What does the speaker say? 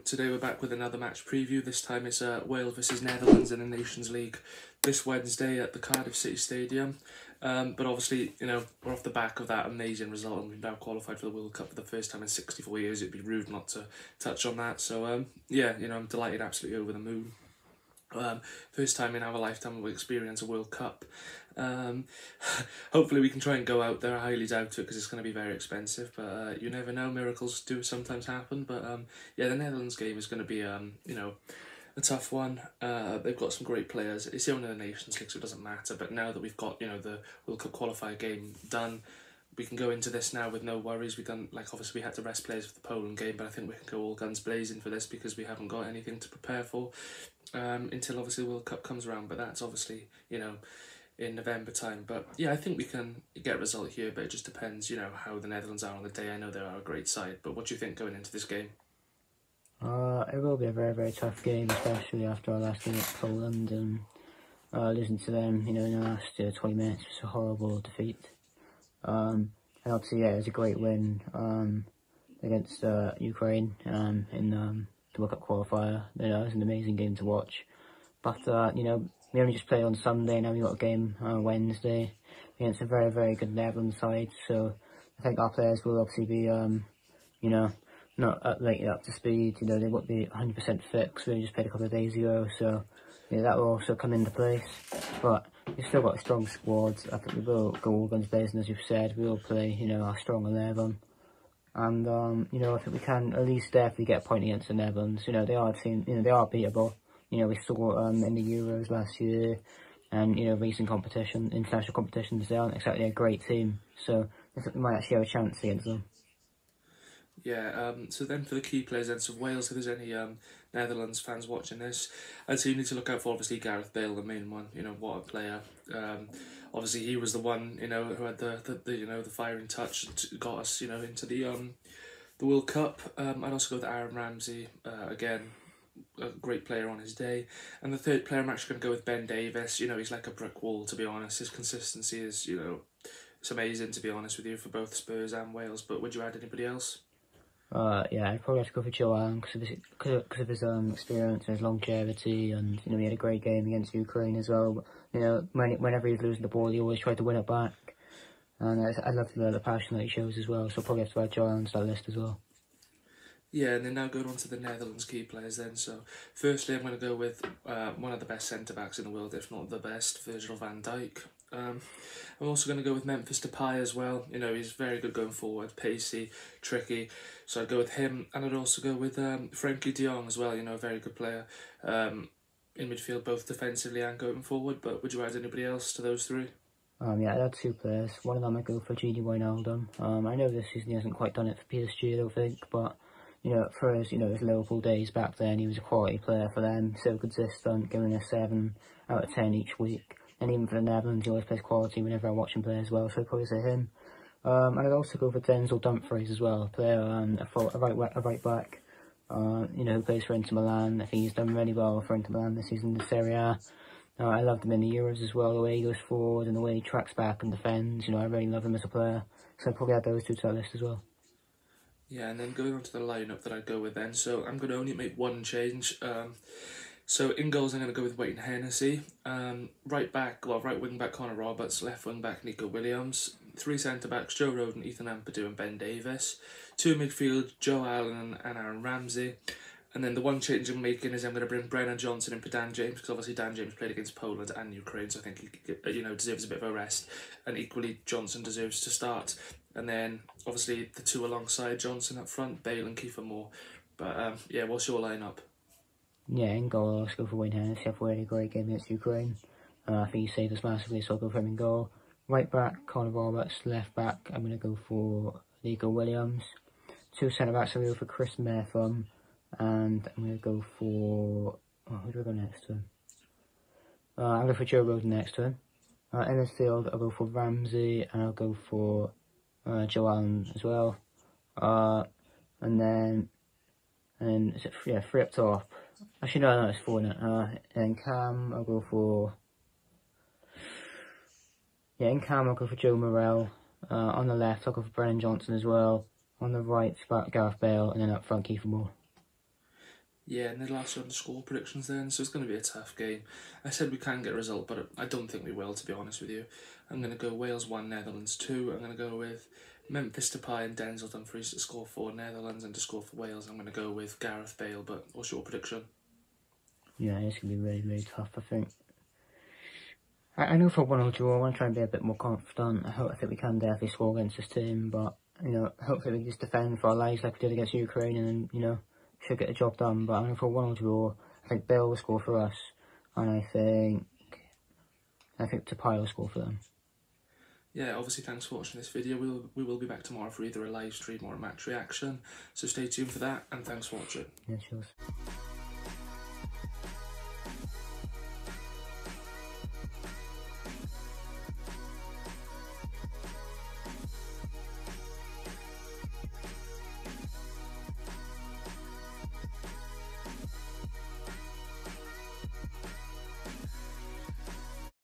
today we're back with another match preview. This time it's Wales versus Netherlands in the Nations League this Wednesday at the Cardiff City Stadium. But obviously, you know, we're off the back of that amazing result and we've now qualified for the World Cup for the first time in 64 years. It'd be rude not to touch on that. So, yeah, you know, I'm delighted, absolutely over the moon. First time in our lifetime we'll experience a World Cup. Hopefully we can try and go out there. I highly doubt it because it's going to be very expensive, but you never know, miracles do sometimes happen. But yeah, the Netherlands game is going to be you know, a tough one. They've got some great players. It's only the Nations League, so it doesn't matter, but now that we've got, you know, the World Cup qualifier game done, we can go into this now with no worries. We've done, like, obviously we had to rest players for the Poland game, but I think we can go all guns blazing for this because we haven't got anything to prepare for until obviously the World Cup comes around, but that's obviously, you know, in November time. But yeah, I think we can get a result here, but it just depends, you know, how the Netherlands are on the day. I know they are a great side, but what do you think going into this game? It will be a very, very tough game, especially after our last game at Poland and losing to them, you know, in the last 20 minutes. It was a horrible defeat. And obviously, yeah, it was a great win against Ukraine in the World Cup qualifier. You know, it was an amazing game to watch. But, you know, we only just played on Sunday, now we've got a game on Wednesday against a very, very good Netherlands side. So I think our players will obviously be, you know, not up to speed. You know, they won't be 100% fit because we only just played a couple of days ago. So yeah, that will also come into place. But we've still got a strong squad. I think we will go all guns blazing, as you've said. We will play, you know, our strong 11. And, you know, I think we can at least definitely get a point against the Netherlands. You know, they are a team, you know, they are beatable. You know, we saw in the Euros last year and, you know, recent competition, international competitions, they aren't exactly a great team. So I think we might actually have a chance against them. Yeah, so then for the key players then, so Wales, if there's any Netherlands fans watching this, I'd say you need to look out for obviously Gareth Bale, the main one. You know, what a player. Obviously he was the one, you know, who had the you know, the firing touch that got us, you know, into the World Cup. I'd also go with Aaron Ramsey, again, a great player on his day. And the third player, I'm actually going to go with Ben Davies. You know, he's like a brick wall, to be honest. His consistency is, you know, it's amazing, to be honest with you, for both Spurs and Wales. But would you add anybody else? Yeah, I'd probably have to go for Joe Allen because of his experience and his longevity, and you know, he had a great game against Ukraine as well. You know, whenever he's losing the ball, he always tried to win it back, and I love the passion that he shows as well. So I'll probably have to add Joe Allen to that list as well. Yeah, and then now going on to the Netherlands key players then. So firstly, I'm going to go with one of the best centre-backs in the world, if not the best, Virgil van Dijk. I'm also going to go with Memphis Depay as well. You know, he's very good going forward, pacey, tricky. So I'd go with him, and I'd also go with Frenkie de Jong as well. You know, a very good player in midfield, both defensively and going forward. But would you add anybody else to those three? Yeah, I'd add two players. One of them I'd go for Gini Wijnaldum. I know this season he hasn't quite done it for PSG, I don't think, but you know, for his, you know, his Liverpool days back then, he was a quality player for them, so consistent, giving a 7 out of 10 each week. And even for the Netherlands, he always plays quality whenever I watch him play as well, so I'd probably say him. And I'd also go for Denzel Dumfries as well, a player, a right back, you know, who plays for Inter Milan. I think he's done really well for Inter Milan this season in the Serie A. I loved him in the Euros as well, the way he goes forward and the way he tracks back and defends. You know, I really love him as a player, so I'd probably add those two to that list as well. Yeah, and then going on to the lineup that I'd go with then. So I'm going to only make one change. So in goals, I'm going to go with Wayne Hennessy. Right wing back Connor Roberts. Left wing back Nico Williams. 3 centre backs Joe Rodon, Ethan Ampadu, and Ben Davies. 2 midfield Joe Allen and Aaron Ramsey. And then the one change I'm making is I'm going to bring Brennan Johnson in for Dan James, because obviously Dan James played against Poland and Ukraine, so I think he, you know, deserves a bit of a rest. And equally, Johnson deserves to start. And then obviously the 2 alongside Johnson up front, Bale and Kiefer Moore. But yeah, what's your lineup? Yeah, in goal, I'll go for Wayne Hennessy. I've had a great game against Ukraine. I think he saved us massively, so I'll go for him in goal. Right back, Connor Roberts. Left back, I'm going to go for Nico Williams. 2 centre backs, I'm going to go for Chris Mepham. And I'm going to go for... Oh, who do I go next to him? I'll go for Joe Rodon next to him. In midfield, I'll go for Ramsey, and I'll go for Joe Allen as well. And then is it 3 up top? Actually, no, it's 4 in it. In Cam, I'll go for... Yeah, in Cam, I'll go for Joe Morrell. On the left, I'll go for Brennan Johnson as well. On the right, Gareth Bale, and then up front, Kiefer Moore. Yeah, and they'll also have the score predictions then, so it's going to be a tough game. I said we can get a result, but I don't think we will, to be honest with you. I'm going to go Wales 1, Netherlands 2. I'm going to go with Memphis Depay and Denzel Dumfries to score for Netherlands, and to score for Wales I'm going to go with Gareth Bale. But what's your prediction? Yeah, it's going to be really, really tough, I think. I know for 1-0 draw, I want to try and be a bit more confident. I think we can definitely score against this team, but, you know, hopefully we can just defend for our lives like we did against Ukraine and, you know, should get the job done. But I know for 1-0 draw, I think Bale will score for us, and I think Depay will score for them. Yeah, obviously thanks for watching this video. We will be back tomorrow for either a live stream or a match reaction, so stay tuned for that, and thanks for watching. Yeah, cheers.